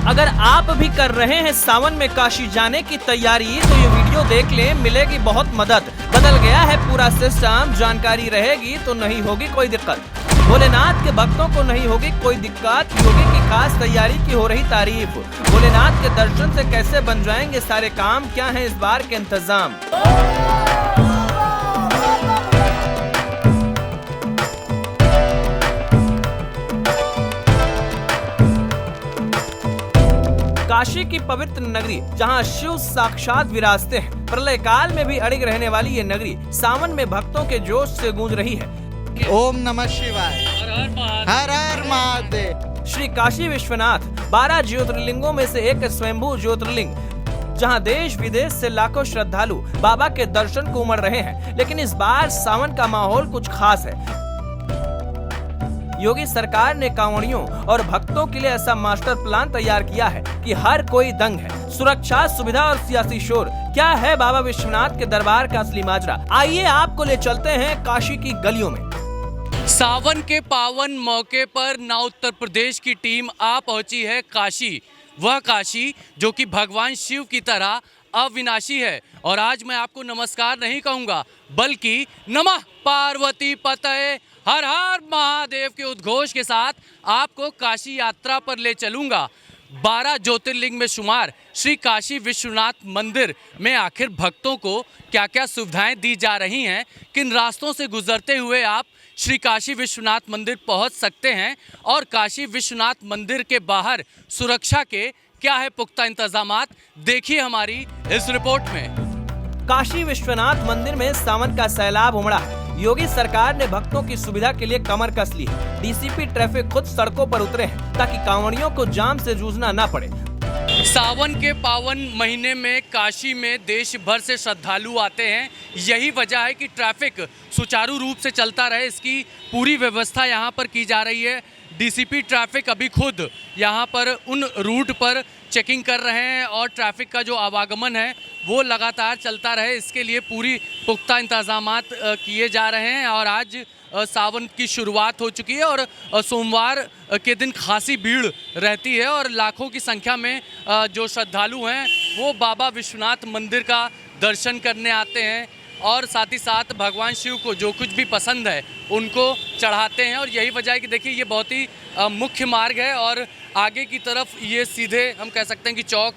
अगर आप भी कर रहे हैं सावन में काशी जाने की तैयारी तो ये वीडियो देख लें, मिलेगी बहुत मदद। बदल गया है पूरा सिस्टम, जानकारी रहेगी तो नहीं होगी कोई दिक्कत। भोलेनाथ के भक्तों को नहीं होगी कोई दिक्कत, योगी की खास तैयारी की हो रही तारीफ। भोलेनाथ के दर्शन से कैसे बन जाएंगे सारे काम, क्या है इस बार के इंतजाम। काशी की पवित्र नगरी जहां शिव साक्षात विराजते हैं, प्रलय काल में भी अड़िग रहने वाली ये नगरी सावन में भक्तों के जोश से गूंज रही है। ओम नमः शिवाय, हर हर महादेव। श्री काशी विश्वनाथ 12 ज्योतिर्लिंगों में से एक स्वयंभू ज्योतिर्लिंग, जहां देश विदेश से लाखों श्रद्धालु बाबा के दर्शन को उमड़ रहे हैं। लेकिन इस बार सावन का माहौल कुछ खास है। योगी सरकार ने कांवड़ियों और भक्तों के लिए ऐसा मास्टर प्लान तैयार किया है कि हर कोई दंग है। सुरक्षा, सुविधा और सियासी शोर, क्या है बाबा विश्वनाथ के दरबार का असली माजरा। आइए आपको ले चलते हैं काशी की गलियों में। सावन के पावन मौके पर ना उत्तर प्रदेश की टीम आ पहुंची है काशी, वह काशी जो कि भगवान शिव की तरह अविनाशी है। और आज मैं आपको नमस्कार नहीं कहूँगा बल्कि नमः पार्वती पतये हर हर महादेव के उद्घोष के साथ आपको काशी यात्रा पर ले चलूँगा। 12 ज्योतिर्लिंग में शुमार श्री काशी विश्वनाथ मंदिर में आखिर भक्तों को क्या क्या सुविधाएं दी जा रही हैं, किन रास्तों से गुजरते हुए आप श्री काशी विश्वनाथ मंदिर पहुंच सकते हैं और काशी विश्वनाथ मंदिर के बाहर सुरक्षा के क्या है पुख्ता इंतजामात, देखिए हमारी इस रिपोर्ट में। काशी विश्वनाथ मंदिर में सावन का सैलाब उमड़ा है। योगी सरकार ने भक्तों की सुविधा के लिए कमर कस ली है। डीसीपी ट्रैफिक खुद सड़कों पर उतरे हैं ताकि कांवड़ियों को जाम से जूझना न पड़े। सावन के पावन महीने में काशी में देश भर से श्रद्धालु आते हैं। यही वजह है कि ट्रैफिक सुचारू रूप से चलता रहे, इसकी पूरी व्यवस्था यहाँ पर की जा रही है। डीसीपी ट्रैफिक अभी खुद यहाँ पर उन रूट पर चेकिंग कर रहे हैं और ट्रैफिक का जो आवागमन है वो लगातार चलता रहे, इसके लिए पूरी पुख्ता इंतजामात किए जा रहे हैं। और आज सावन की शुरुआत हो चुकी है और सोमवार के दिन खासी भीड़ रहती है और लाखों की संख्या में जो श्रद्धालु हैं वो बाबा विश्वनाथ मंदिर का दर्शन करने आते हैं और साथ ही साथ भगवान शिव को जो कुछ भी पसंद है उनको चढ़ाते हैं। और यही वजह है कि देखिए ये बहुत ही मुख्य मार्ग है और आगे की तरफ ये सीधे हम कह सकते हैं कि चौक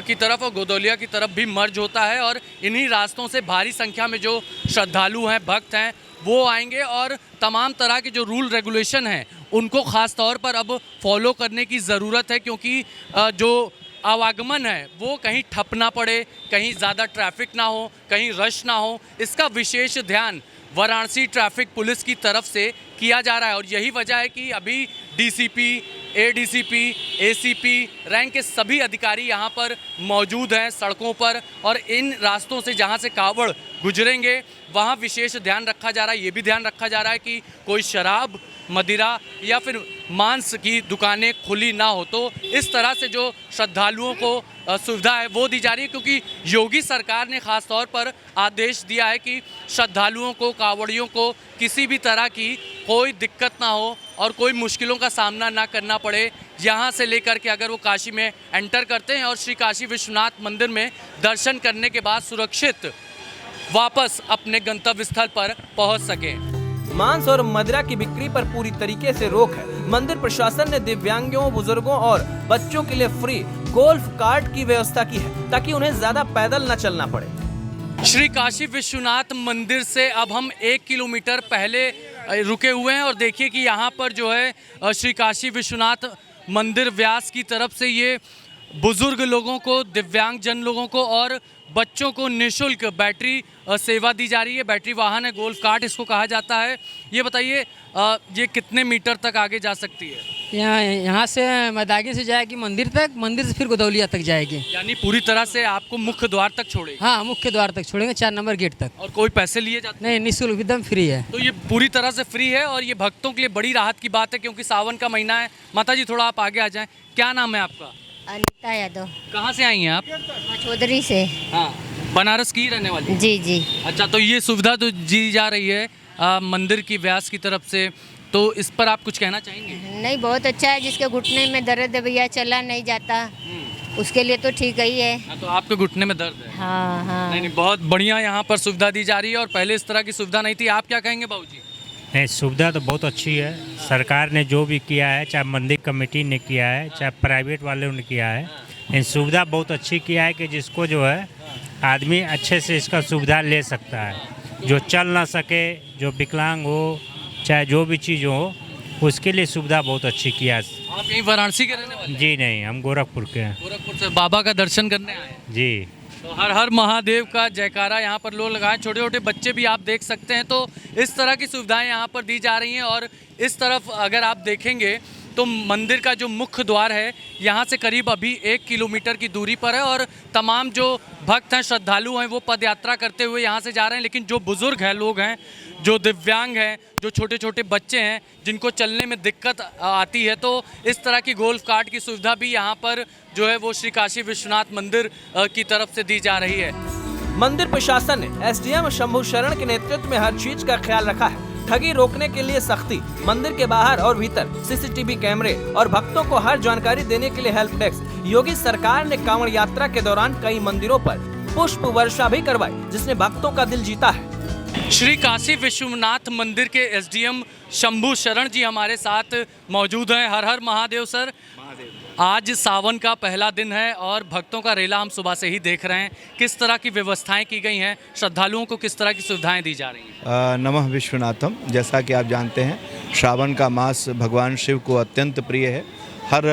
की तरफ और गोदौलिया की तरफ भी मर्ज होता है और इन्हीं रास्तों से भारी संख्या में जो श्रद्धालु हैं, भक्त हैं, वो आएंगे और तमाम तरह के जो रूल रेगुलेशन हैं उनको ख़ास तौर पर अब फॉलो करने की ज़रूरत है, क्योंकि जो आवागमन है वो कहीं ठप ना पड़े, कहीं ज़्यादा ट्रैफिक ना हो, कहीं रश ना हो, इसका विशेष ध्यान वाराणसी ट्रैफिक पुलिस की तरफ से किया जा रहा है। और यही वजह है कि अभी डीसीपी, एडीसीपी, एसीपी रैंक के सभी अधिकारी यहाँ पर मौजूद हैं सड़कों पर और इन रास्तों से जहाँ से कावड़ गुजरेंगे वहाँ विशेष ध्यान रखा जा रहा है। ये भी ध्यान रखा जा रहा है कि कोई शराब, मदिरा या फिर मांस की दुकानें खुली ना हो। तो इस तरह से जो श्रद्धालुओं को सुविधा है वो दी जा रही है, क्योंकि योगी सरकार ने ख़ास तौर पर आदेश दिया है कि श्रद्धालुओं को, कांवड़ियों को किसी भी तरह की कोई दिक्कत ना हो और कोई मुश्किलों का सामना ना करना पड़े। यहाँ से लेकर के अगर वो काशी में एंटर करते हैं और श्री काशी विश्वनाथ मंदिर में दर्शन करने के बाद सुरक्षित वापस अपने गंतव्य स्थल पर पहुँच सकें। मांस और मदिरा की बिक्री पर पूरी तरीके से रोक है। मंदिर प्रशासन ने दिव्यांगों, बुजुर्गों और बच्चों के लिए फ्री गोल्फ कार्ट की व्यवस्था की है ताकि उन्हें ज्यादा पैदल न चलना पड़े। श्री काशी विश्वनाथ मंदिर से अब हम 1 किलोमीटर पहले रुके हुए हैं और देखिए कि यहाँ पर जो है श्री काशी विश्वनाथ मंदिर व्यास की तरफ से ये बुजुर्ग लोगों को, दिव्यांग जन लोगों को और बच्चों को निःशुल्क बैटरी सेवा दी जा रही है। बैटरी वाहन है, गोल्फ कार्ट इसको कहा जाता है। ये बताइए ये कितने मीटर तक आगे जा सकती है? यहाँ से मैदागी से जाएगी मंदिर तक, मंदिर से फिर गोदौलिया तक जाएगी। यानी पूरी तरह से आपको मुख्य द्वार तक छोड़ेगी? हाँ, मुख्य द्वार तक छोड़ेंगे, 4 नंबर गेट तक। और कोई पैसे लिए जाते? नहीं, निःशुल्क, एकदम फ्री है। तो ये पूरी तरह से फ्री है और ये भक्तों के लिए बड़ी राहत की बात है, क्योंकि सावन का महीना है। माता जी थोड़ा आप आगे आ जाएँ। क्या नाम है आपका? अनिता यादव। कहाँ से आई हैं आप? चौधरी से। हाँ, बनारस की रहने वाली? जी जी। अच्छा, तो ये सुविधा तो दी जा रही है मंदिर की व्यास की तरफ से, तो इस पर आप कुछ कहना चाहेंगे? नहीं बहुत अच्छा है, जिसके घुटने में दर्द है भैया, चला नहीं जाता, उसके लिए तो ठीक ही है। हाँ, तो आपके घुटने में दर्द है? हाँ हाँ। नहीं, बहुत बढ़िया यहाँ पर सुविधा दी जा रही है और पहले इस तरह की सुविधा नहीं थी। आप क्या कहेंगे बाबूजी? नहीं, सुविधा तो बहुत अच्छी है। सरकार ने जो भी किया है, चाहे मंदिर कमेटी ने किया है, चाहे प्राइवेट वालों ने किया है, इन सुविधा बहुत अच्छी किया है कि जिसको जो है आदमी अच्छे से इसका सुविधा ले सकता है। जो चल ना सके, जो विकलांग हो, चाहे जो भी चीज़ हो, उसके लिए सुविधा बहुत अच्छी किया है। आप यहीं वाराणसी के रहने वाले? जी नहीं, हम गोरखपुर के हैं। गोरखपुर से बाबा का दर्शन करने आए हैं। जी। तो हर हर महादेव का जयकारा यहाँ पर लोग लगाए, छोटे छोटे बच्चे भी आप देख सकते हैं। तो इस तरह की सुविधाएं यहाँ पर दी जा रही हैं। और इस तरफ अगर आप देखेंगे तो मंदिर का जो मुख्य द्वार है यहाँ से करीब अभी 1 किलोमीटर की दूरी पर है और तमाम जो भक्त हैं, श्रद्धालु हैं, वो पद यात्रा करते हुए यहाँ से जा रहे हैं। लेकिन जो बुजुर्ग हैं, लोग हैं, जो दिव्यांग हैं, जो छोटे छोटे बच्चे हैं, जिनको चलने में दिक्कत आती है, तो इस तरह की गोल्फ कार्ट की सुविधा भी यहाँ पर जो है वो श्री काशी विश्वनाथ मंदिर की तरफ से दी जा रही है। मंदिर प्रशासन ने एसडीएम शंभू शरण के नेतृत्व में हर चीज का ख्याल रखा है। ठगी रोकने के लिए सख्ती, मंदिर के बाहर और भीतर सीसीटीवी कैमरे और भक्तों को हर जानकारी देने के लिए हेल्प डेस्क। योगी सरकार ने कांवड़ यात्रा के दौरान कई मंदिरों पर पुष्प वर्षा भी करवाई, जिसने भक्तों का दिल जीता है। श्री काशी विश्वनाथ मंदिर के एसडीएम शंभू शरण जी हमारे साथ मौजूद हैं। हर हर महादेव सर। आज सावन का पहला दिन है और भक्तों का रेला हम सुबह से ही देख रहे हैं। किस तरह की व्यवस्थाएं की गई हैं, श्रद्धालुओं को किस तरह की सुविधाएं दी जा रही हैं? नमः विश्वनाथम। जैसा कि आप जानते हैं, श्रावण का मास भगवान शिव को अत्यंत प्रिय है। हर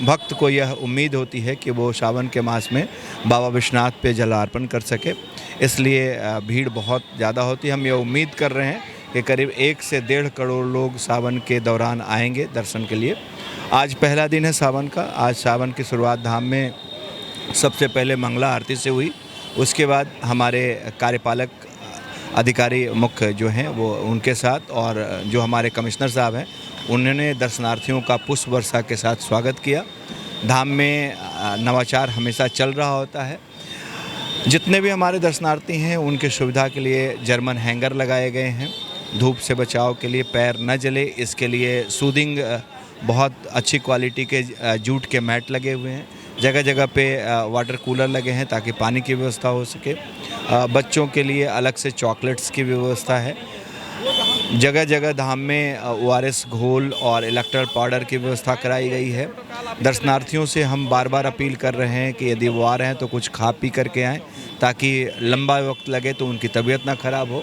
भक्त को यह उम्मीद होती है कि वो श्रावण के मास में बाबा विश्वनाथ पे जलार्पण कर सके, इसलिए भीड़ बहुत ज़्यादा होती है। हम ये उम्मीद कर रहे हैं कि करीब 1 से 1.5 करोड़ लोग सावन के दौरान आएंगे दर्शन के लिए। आज पहला दिन है सावन का। आज सावन की शुरुआत धाम में सबसे पहले मंगला आरती से हुई। उसके बाद हमारे कार्यपालक अधिकारी मुख्य जो हैं वो उनके साथ और जो हमारे कमिश्नर साहब हैं उन्होंने दर्शनार्थियों का पुष्प वर्षा के साथ स्वागत किया। धाम में नवाचार हमेशा चल रहा होता है। जितने भी हमारे दर्शनार्थी हैं उनकी सुविधा के लिए जर्मन हैंगर लगाए गए हैं। धूप से बचाव के लिए, पैर न जले इसके लिए सूदिंग बहुत अच्छी क्वालिटी के जूट के मैट लगे हुए हैं। जगह जगह पे वाटर कूलर लगे हैं ताकि पानी की व्यवस्था हो सके। बच्चों के लिए अलग से चॉकलेट्स की व्यवस्था है। जगह जगह धाम में ORS घोल और इलेक्ट्रल पाउडर की व्यवस्था कराई गई है। दर्शनार्थियों से हम बार बार अपील कर रहे हैं कि यदि वो आ रहे हैं तो कुछ खा पी करके आएँ ताकि लंबा वक्त लगे तो उनकी तबीयत ना ख़राब हो।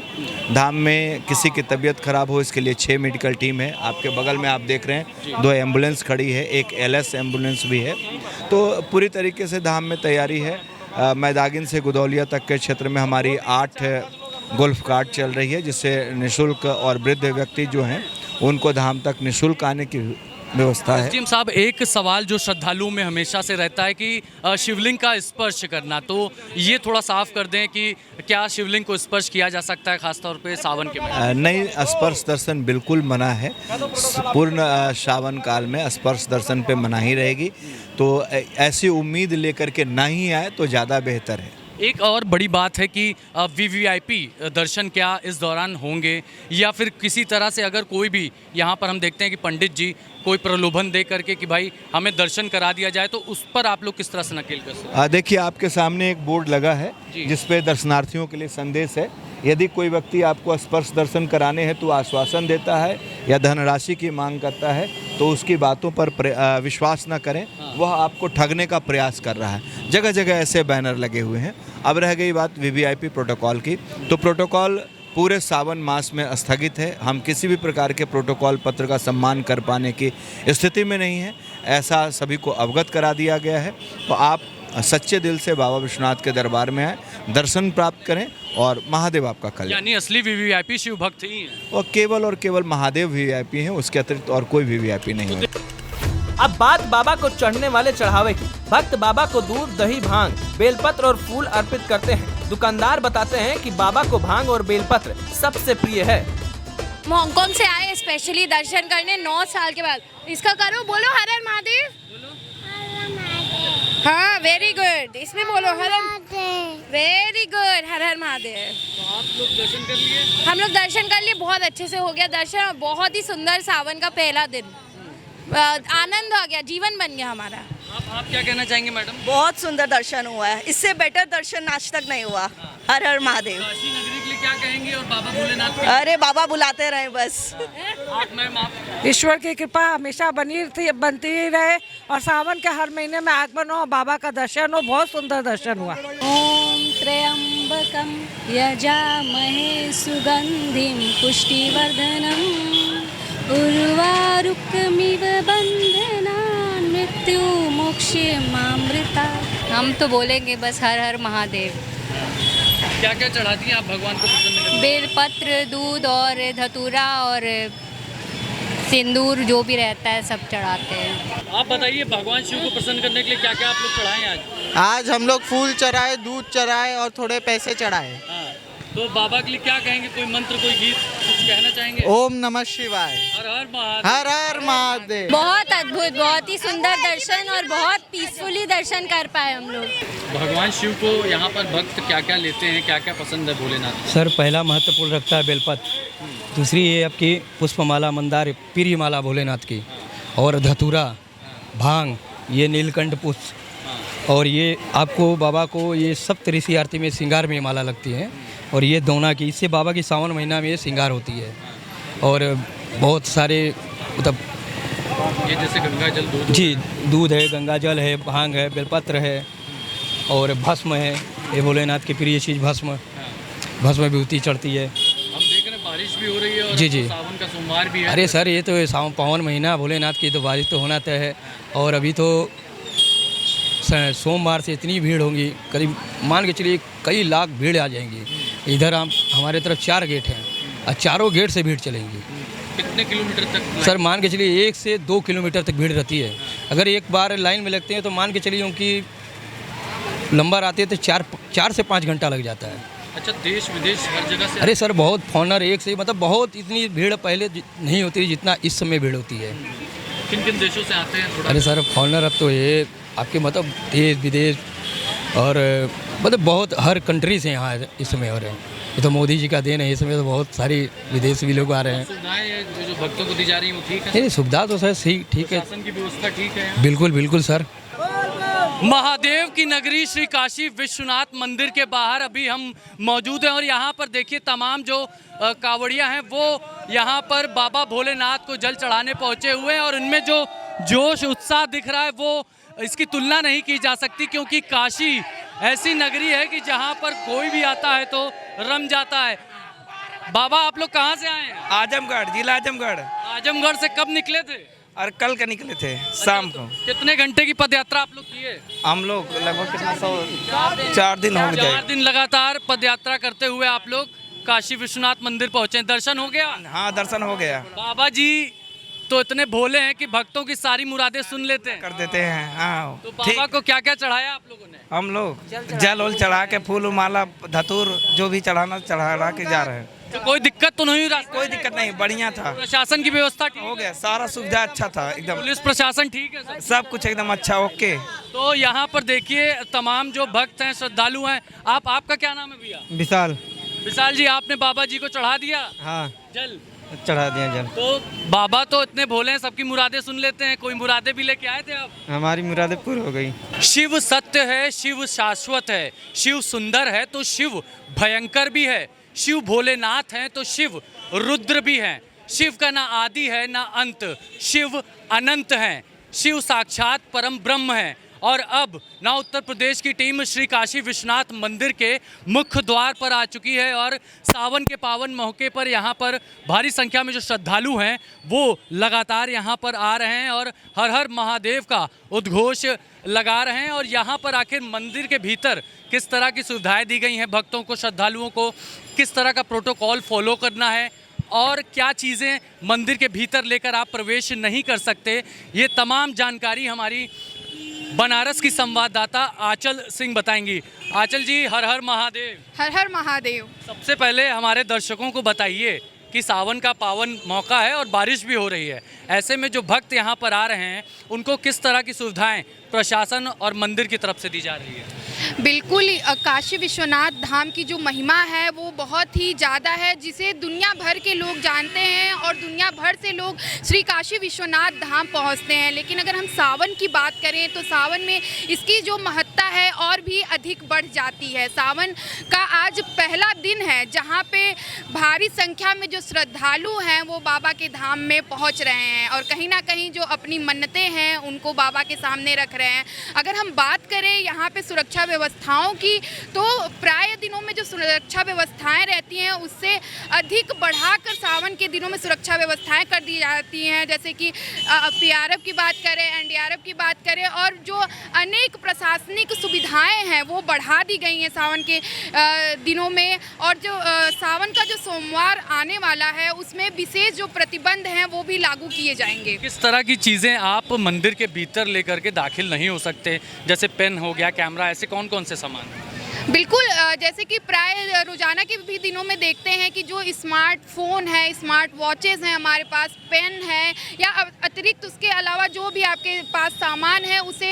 धाम में किसी की तबीयत ख़राब हो इसके लिए 6 मेडिकल टीम है। आपके बगल में आप देख रहे हैं 2 एम्बुलेंस खड़ी है, एक LS एम्बुलेंस भी है। तो पूरी तरीके से धाम में तैयारी है। मैदागिन से गुदौलिया तक के क्षेत्र में हमारी 8 गोल्फ कार्ट चल रही है, जिससे निःशुल्क और वृद्ध व्यक्ति जो हैं उनको धाम तक निःशुल्क आने की व्यवस्था है। एसडीएम साहब, एक सवाल जो श्रद्धालुओं में हमेशा से रहता है कि शिवलिंग का स्पर्श करना, तो ये थोड़ा साफ कर दें कि क्या शिवलिंग को स्पर्श किया जा सकता है खासतौर पे सावन के महीने? नहीं, स्पर्श दर्शन बिल्कुल मना है। पूर्ण श्रावण काल में स्पर्श दर्शन पे मना ही रहेगी। तो ऐसी उम्मीद लेकर के ना ही आए तो ज़्यादा बेहतर है। एक और बड़ी बात है कि VVIP दर्शन क्या इस दौरान होंगे या फिर किसी तरह से अगर कोई भी यहाँ पर हम देखते हैं कि पंडित जी कोई प्रलोभन दे करके कि भाई हमें दर्शन करा दिया जाए, तो उस पर आप लोग किस तरह से नकेल कर सकते हैं? देखिए, आपके सामने एक बोर्ड लगा है जिस पे दर्शनार्थियों के लिए संदेश है। यदि कोई व्यक्ति आपको स्पर्श दर्शन कराने हैं तो आश्वासन देता है या धनराशि की मांग करता है तो उसकी बातों पर विश्वास न करें। वह आपको ठगने का प्रयास कर रहा है। जगह जगह ऐसे बैनर लगे हुए हैं। अब रह गई बात VVIP प्रोटोकॉल की, तो प्रोटोकॉल पूरे सावन मास में स्थगित है। हम किसी भी प्रकार के प्रोटोकॉल पत्र का सम्मान कर पाने की स्थिति में नहीं है, ऐसा सभी को अवगत करा दिया गया है। तो आप सच्चे दिल से बाबा विश्वनाथ के दरबार में आए, दर्शन प्राप्त करें और महादेव आपका कल्याण। यानी असली VVIP शिव भक्त ही हैं। और केवल महादेव VVIP हैं, उसके अतिरिक्त और कोई VVIP नहीं है। अब बात बाबा को चढ़ने वाले चढ़ावे की। भक्त बाबा को दूध, दही, भांग, बेलपत्र और फूल अर्पित करते हैं। दुकानदार बताते हैं कि बाबा को भांग और बेलपत्र सबसे प्रिय है। हांगकांग से आए स्पेशली दर्शन करने 9 साल के बाद। इसका करो, बोलो हर हर महादेव। हाँ, वेरी गुड। इसमें बोलो हर वेरी गुड, हर हर महादेव। तो आप लोग दर्शन कर लिए? हम लोग दर्शन कर लिए, बहुत अच्छे से हो गया दर्शन। बहुत ही सुंदर सावन का पहला दिन। आनंद आ गया, जीवन बन गया हमारा। आप क्या कहना चाहेंगे मैडम? बहुत सुंदर दर्शन हुआ है, इससे बेटर दर्शन आज तक नहीं हुआ। हर हर महादेव। काशी नगरी के लिए क्या कहेंगे और बाबा भोलेनाथ के अरे बाबा बुलाते रहे बस। आप मैम आप ईश्वर की कृपा हमेशा बनती ही रहे और सावन के हर महीने में आगमन हो, बाबा का दर्शन हो, बहुत सुंदर दर्शन हुआ। ओम त्र्यंबकम यजामहे सुगंधिम पुष्टिवर्धनम उर्वारुकमिव बंधनान् मृत्यु मोक्षमामृता। हम तो बोलेंगे बस हर हर महादेव। क्या क्या चढ़ाती हैं आप भगवान को प्रसन्न करने? बेलपत्र, दूध और धतूरा और सिंदूर जो भी रहता है सब चढ़ाते हैं। आप बताइए भगवान शिव को प्रसन्न करने के लिए क्या क्या आप लोग चढ़ाएं आज? आज हम लोग फूल चढ़ाए, दूध चढ़ाए और थोड़े पैसे चढ़ाए। हाँ, तो बाबा के लिए क्या कहेंगे? कोई मंत्र, कोई गीत कुछ कहना चाहेंगे? ओम नमः शिवाय। हर हर महादेव। हर हर महादेव। बहुत अद्भुत, बहुत ही सुंदर दर्शन और बहुत पीसफुली दर्शन कर पाए हम लोग। भगवान शिव को यहाँ पर भक्त क्या क्या लेते हैं, क्या क्या पसंद है भोलेनाथ? सर पहला महत्वपूर्ण रखता है बेलपत्र, दूसरी ये आपकी पुष्पमाला मंदार प्रिय माला भोलेनाथ की, और धतूरा, भांग, ये नीलकंठ पुष्प, और ये आपको बाबा को ये सप्तऋषि आरती में श्रृंगार में माला लगती है, और ये दोना की, इससे बाबा की सावन महीना में ये श्रृंगार होती है। और बहुत सारे मतलब ये जैसे गंगा जल, दूध, जी दूध है, गंगा जल है, भांग है, बेलपत्र है और भस्म है, ये भोलेनाथ की प्रिय चीज़ भस्म विभूति चढ़ती है। हम देख रहे हैं बारिश भी हो रही है और जी जी सावन का सोमवार भी है। अरे सर ये तो सावन पावन महीना भोलेनाथ की, तो बारिश तो होना तय है। और अभी तो सोमवार से इतनी भीड़ होगी, करीब मान के चलिए कई लाख भीड़ आ जाएंगी। इधर हम हमारे तरफ 4 गेट हैं और चारों गेट से भीड़ चलेंगी। कितने किलोमीटर तक? सर मान के चलिए 1 से 2 किलोमीटर तक भीड़ रहती है। अगर एक बार लाइन में लगते हैं तो मान के चलिए उनकी लंबा आती है तो 4 से 5 घंटा लग जाता है। अच्छा, देश विदेश हर जगह से? अरे सर बहुत फॉरनर एक से मतलब बहुत इतनी भीड़ पहले नहीं होती जितना इस समय भीड़ होती है। किन किन देशों से आते हैं? अरे सर फॉरनर अब तो ये आपके मतलब देश विदेश और मतलब बहुत हर कंट्री से यहाँ इस समय हो रहे हैं। ये तो मोदी जी का देन है, इस समय तो बहुत सारी विदेश भी लोग आ रहे हैं। सुविधाएं जो भक्तों को दी जा रही है वो ठीक है? नहीं सुविधा तो सर ठीक है, शासन की व्यवस्था ठीक है? बिल्कुल बिल्कुल सर। महादेव की नगरी श्री काशी विश्वनाथ मंदिर के बाहर अभी हम मौजूद हैं और यहाँ पर देखिए तमाम जो कांवड़िया हैं वो यहाँ पर बाबा भोलेनाथ को जल चढ़ाने पहुँचे हुए हैं और उनमें जो जोश उत्साह दिख रहा है वो इसकी तुलना नहीं की जा सकती, क्योंकि काशी ऐसी नगरी है कि जहाँ पर कोई भी आता है तो रम जाता है। बाबा आप लोग कहाँ से आए हैं? आजमगढ़, जिला आजमगढ़। आजमगढ़ से कब निकले थे? और कल का निकले थे शाम को। कितने घंटे की पदयात्रा आप लोग किए? हम लोग लगभग कितना 4 दिन हो गए। 4 दिन लगातार पदयात्रा करते हुए आप लोग काशी विश्वनाथ मंदिर पहुंचे। दर्शन हो गया? हाँ दर्शन हो गया। बाबा जी तो इतने भोले हैं कि भक्तों की सारी मुरादें सुन लेते हैं, कर देते हैं। हाँ तो बाबा को क्या क्या चढ़ाया आप लोगों ने? हम लोग जल उल चढ़ा के फूल माला धतूर जो भी चढ़ा के जा रहे हैं। तो कोई दिक्कत तो नहीं? रास्ते कोई में? दिक्कत नहीं, बढ़िया था। प्रशासन की व्यवस्था ठीक हो है? गया, सारा सुविधा अच्छा था एकदम। पुलिस प्रशासन ठीक है? सब कुछ एकदम अच्छा, ओके। तो यहाँ पर देखिए तमाम जो भक्त हैं, श्रद्धालु हैं। आपका क्या नाम है भैया? विशाल। विशाल जी, आपने बाबा जी को चढ़ा दिया हाँ जल? चढ़ा दिया जल। तो बाबा तो इतने भोले हैं, सबकी मुरादें सुन लेते हैं। कोई मुरादें भी लेके आए थे आप? हमारी मुरादें पूरी हो गई। शिव सत्य है, शिव शाश्वत है, शिव सुंदर है तो शिव भयंकर भी है, शिव भोलेनाथ हैं तो शिव रुद्र भी हैं। शिव का ना आदि है ना अंत, शिव अनंत हैं, शिव साक्षात परम ब्रह्म हैं। और अब ना उत्तर प्रदेश की टीम श्री काशी विश्वनाथ मंदिर के मुख्य द्वार पर आ चुकी है और सावन के पावन मौके पर यहाँ पर भारी संख्या में जो श्रद्धालु हैं वो लगातार यहाँ पर आ रहे हैं और हर हर महादेव का उद्घोष लगा रहे हैं। और यहाँ पर आखिर मंदिर के भीतर किस तरह की सुविधाएं दी गई हैं भक्तों को, श्रद्धालुओं को, किस तरह का प्रोटोकॉल फॉलो करना है और क्या चीज़ें मंदिर के भीतर लेकर आप प्रवेश नहीं कर सकते, ये तमाम जानकारी हमारी बनारस की संवाददाता आंचल सिंह बताएंगी। आंचल जी, हर हर महादेव। हर हर महादेव। सबसे पहले हमारे दर्शकों को बताइए कि सावन का पावन मौका है और बारिश भी हो रही है। ऐसे में जो भक्त यहाँ पर आ रहे हैं उनको किस तरह की सुविधाएं प्रशासन और मंदिर की तरफ से दी जा रही है? बिल्कुल, काशी विश्वनाथ धाम की जो महिमा है वो बहुत ही ज़्यादा है, जिसे दुनिया भर के लोग जानते हैं और दुनिया भर से लोग श्री काशी विश्वनाथ धाम पहुंचते हैं। लेकिन अगर हम सावन की बात करें तो सावन में इसकी जो महत्ता है और भी अधिक बढ़ जाती है। सावन का आज पहला दिन है जहां पे भारी संख्या में जो श्रद्धालु हैं वो बाबा के धाम में पहुंच रहे हैं और कहीं ना कहीं जो अपनी मन्नतें हैं उनको बाबा के सामने रख रहे हैं। अगर हम बात करें यहाँ पे सुरक्षा व्यवस्थाओं की तो प्राय दिनों में जो सुरक्षा व्यवस्थाएं रहती हैं उससे अधिक बढ़ाकर सावन के दिनों में सुरक्षा व्यवस्थाएं कर दी जाती हैं, जैसे कि पीआरएफ की बात करें, एनडीआरएफ की बात करें और जो अनेक प्रशासनिक सुविधाएं हैं वो बढ़ा दी गई हैं सावन के दिनों में। और जो सावन का जो सोमवार आने वाला है उसमें विशेष जो प्रतिबंध हैं वो भी लागू किए जाएंगे। किस तरह की चीज़ें आप मंदिर के भीतर लेकर के दाखिल नहीं हो सकते, जैसे पेन हो गया, कैमरा, ऐसे कौन कौन से सामान? बिल्कुल, जैसे कि प्राय रोजाना के भी दिनों में देखते हैं कि जो स्मार्टफोन है, स्मार्ट वॉचेज़ हैं हमारे पास, पेन है या अतिरिक्त उसके अलावा जो भी आपके पास सामान है उसे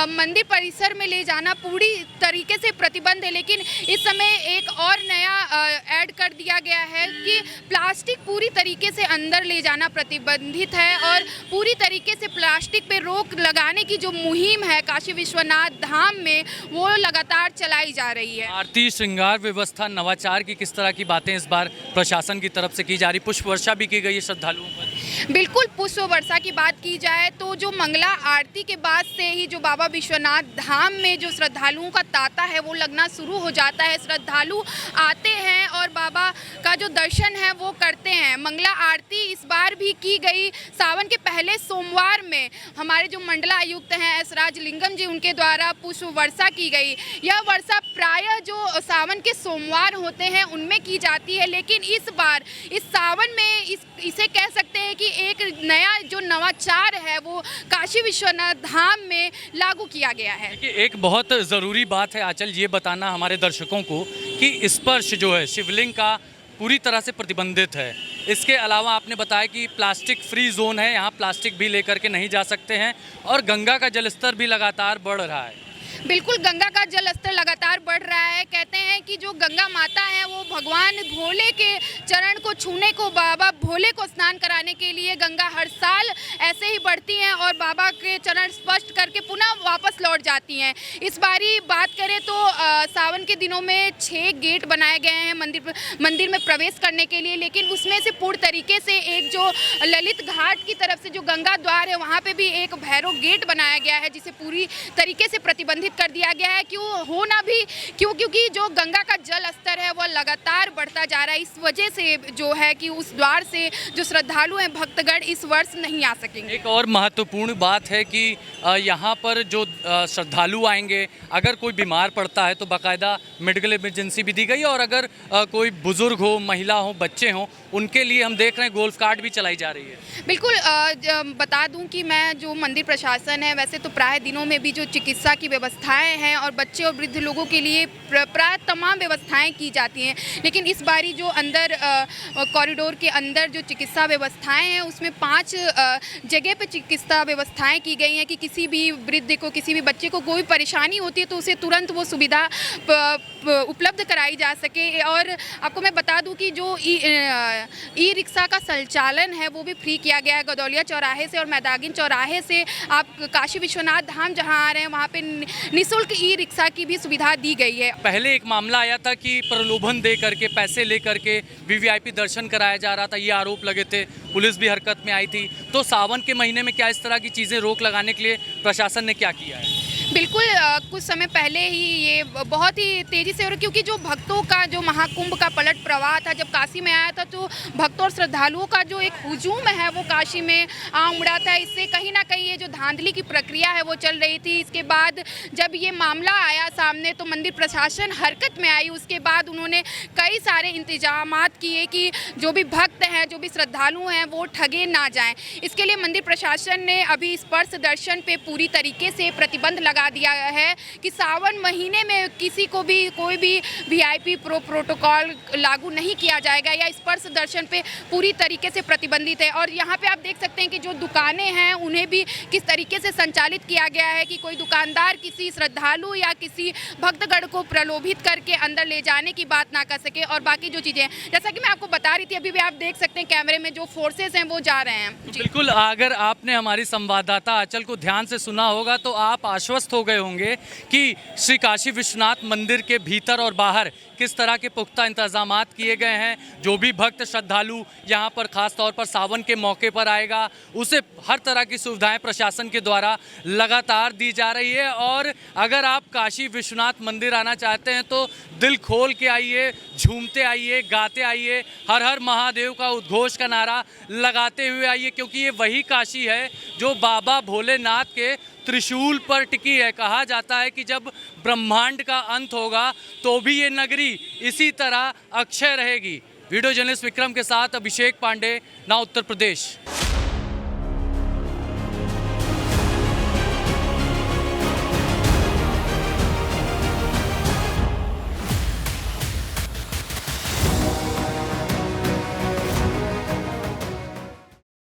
मंदिर परिसर में ले जाना पूरी तरीके से प्रतिबंध है। लेकिन इस समय एक और नया ऐड कर दिया गया है कि प्लास्टिक पूरी तरीके से अंदर ले जाना प्रतिबंधित है और पूरी तरीके से प्लास्टिक पे रोक लगाने की जो मुहिम है काशी विश्वनाथ धाम में वो लगातार चलाई जा रही है। आरती, श्रृंगार व्यवस्था, नवाचार की किस तरह की बातें इस बार प्रशासन की तरफ से की जा रही? पुष्प वर्षा भी की गई है श्रद्धालुओं पर। बिल्कुल, पुष्प वर्षा की बात की जाए तो जो मंगला आरती के बाद से ही जो बाबा विश्वनाथ धाम में जो श्रद्धालुओं का तांता है वो लगना शुरू हो जाता है। श्रद्धालु आते हैं और बाबा का जो दर्शन है वो करते हैं। मंगला आरती इस बार भी की गई सावन के पहले सोमवार में। हमारे जो मंडला आयुक्त हैं एस राजलिंगम जी, उनके द्वारा पुष्प वर्षा की गई। यह वर्षा प्रायः जो सावन के सोमवार होते हैं उनमें की जाती है, लेकिन इस बार इस सावन में इसे कह सकते हैं कि एक नया जो नवाचार है वो काशी विश्वनाथ धाम में लागू किया गया है। एक बहुत ज़रूरी बात है आंचल, ये बताना हमारे दर्शकों को कि स्पर्श जो है शिवलिंग का पूरी तरह से प्रतिबंधित है। इसके अलावा आपने बताया कि प्लास्टिक फ्री जोन है, यहाँ प्लास्टिक भी लेकर के नहीं जा सकते हैं और गंगा का जलस्तर भी लगातार बढ़ रहा है। बिल्कुल, गंगा का जल स्तर लगातार बढ़ रहा है। कहते हैं कि जो गंगा माता है वो भगवान भोले के चरण को छूने को, बाबा भोले को स्नान कराने के लिए गंगा हर साल ऐसे ही बढ़ती हैं और बाबा के चरण स्पर्श करके पुनः वापस लौट जाती हैं। इस बारी बात करें तो सावन के दिनों में 6 गेट बनाए गए हैं मंदिर में प्रवेश करने के लिए, लेकिन उसमें से पूर्ण तरीके से एक जो ललित घाट की तरफ से जो गंगा द्वार है वहाँ पर भी एक भैरव गेट बनाया गया है जिसे पूरी तरीके से प्रतिबंधित कर दिया गया है। क्योंकि जो गंगा का जल स्तर है वो लगातार बढ़ता जा रहा है। इस वजह से जो है कि उस द्वार से जो श्रद्धालु हैं भक्तगण इस वर्ष नहीं आ सकेंगे। एक और महत्वपूर्ण बात है कि यहाँ पर जो श्रद्धालु आएंगे अगर कोई बीमार पड़ता है तो बाकायदा मेडिकल इमरजेंसी भी दी गई और अगर कोई बुजुर्ग हो, महिला हो, बच्चे हों उनके लिए हम देख रहे हैं गोल्फ कार्ट भी चलाई जा रही है। बिल्कुल, बता दूं कि मैं जो मंदिर प्रशासन है वैसे तो प्राय दिनों में भी जो चिकित्सा की व्यवस्थाएं हैं और बच्चे और वृद्ध लोगों के लिए प्राय तमाम व्यवस्थाएं की जाती हैं, लेकिन इस बारी जो अंदर कॉरिडोर के अंदर जो चिकित्सा व्यवस्थाएं हैं उसमें 5 जगह पे चिकित्सा व्यवस्थाएं की गई हैं कि किसी भी वृद्ध को, किसी भी बच्चे को कोई परेशानी होती है तो उसे तुरंत वो सुविधा उपलब्ध कराई जा सके। और आपको मैं बता दूं कि जो ई रिक्शा का संचालन है वो भी फ्री किया गया है। गदौलिया चौराहे से और मैदागिन चौराहे से आप काशी विश्वनाथ धाम जहां आ रहे हैं वहां पे निःशुल्क ई रिक्शा की भी सुविधा दी गई है। पहले एक मामला आया था कि प्रलोभन दे करके, पैसे ले करके वीवीआईपी दर्शन कराया जा रहा था, ये आरोप लगे थे, पुलिस भी हरकत में आई थी। तो सावन के महीने में क्या इस तरह की चीज़ें रोक लगाने के लिए प्रशासन ने क्या किया है? बिल्कुल, कुछ समय पहले ही ये बहुत ही तेज़ी से, और क्योंकि जो भक्तों का जो महाकुंभ का पलट प्रवाह था जब काशी में आया था तो भक्तों और श्रद्धालुओं का जो एक हुजूम है वो काशी में आ उमड़ा था। इससे कहीं ना कहीं ये जो धांधली की प्रक्रिया है वो चल रही थी। इसके बाद जब ये मामला आया सामने तो मंदिर प्रशासन हरकत में आई। उसके बाद उन्होंने कई सारे इंतजामात किए कि जो भी भक्त हैं, जो भी श्रद्धालु हैं वो ठगे ना जाएं। इसके लिए मंदिर प्रशासन ने अभी स्पर्श दर्शन पे पूरी तरीके से प्रतिबंध लगा दिया है कि सावन महीने में किसी को भी कोई भी वीआईपी प्रोटोकॉल लागू नहीं किया जाएगा या स्पर्श दर्शन पे पूरी तरीके से प्रतिबंधित है। और यहाँ पे आप देख सकते हैं कि जो दुकानें हैं उन्हें भी किस तरीके से संचालित किया गया है कि कोई दुकानदार किसी श्रद्धालु या किसी भक्तगण को प्रलोभित करके अंदर ले जाने की बात ना कर सके। और बाकी जो चीज़ें हैं, जैसा कि मैं आपको बता रही थी, अभी भी आप देख सकते हैं कैमरे में जो फोर्सेस हैं वो जा रहे हैं। बिल्कुल, अगर आपने हमारी संवाददाता आंचल को ध्यान से सुना होगा तो आप आश्वस्त हो गए होंगे कि श्री काशी विश्वनाथ मंदिर के भीतर और बाहर किस तरह के पुख्ता इंतजामात किए गए हैं। जो भी भक्त श्रद्धालु यहाँ पर खास तौर पर सावन के मौके पर आएगा उसे हर तरह की सुविधाएं प्रशासन के द्वारा लगातार दी जा रही है। और अगर आप काशी विश्वनाथ मंदिर आना चाहते हैं तो दिल खोल के आइए, झूमते आइए, गाते आइए, हर हर महादेव का उद्घोष का नारा लगाते हुए आइए, क्योंकि ये वही काशी है जो बाबा भोलेनाथ के त्रिशूल पर टिकी है। कहा जाता है कि जब ब्रह्मांड का अंत होगा तो भी ये नगरी इसी तरह अक्षय रहेगी। वीडियो जर्नलिस्ट विक्रम के साथ अभिषेक पांडे, नाउ उत्तर प्रदेश।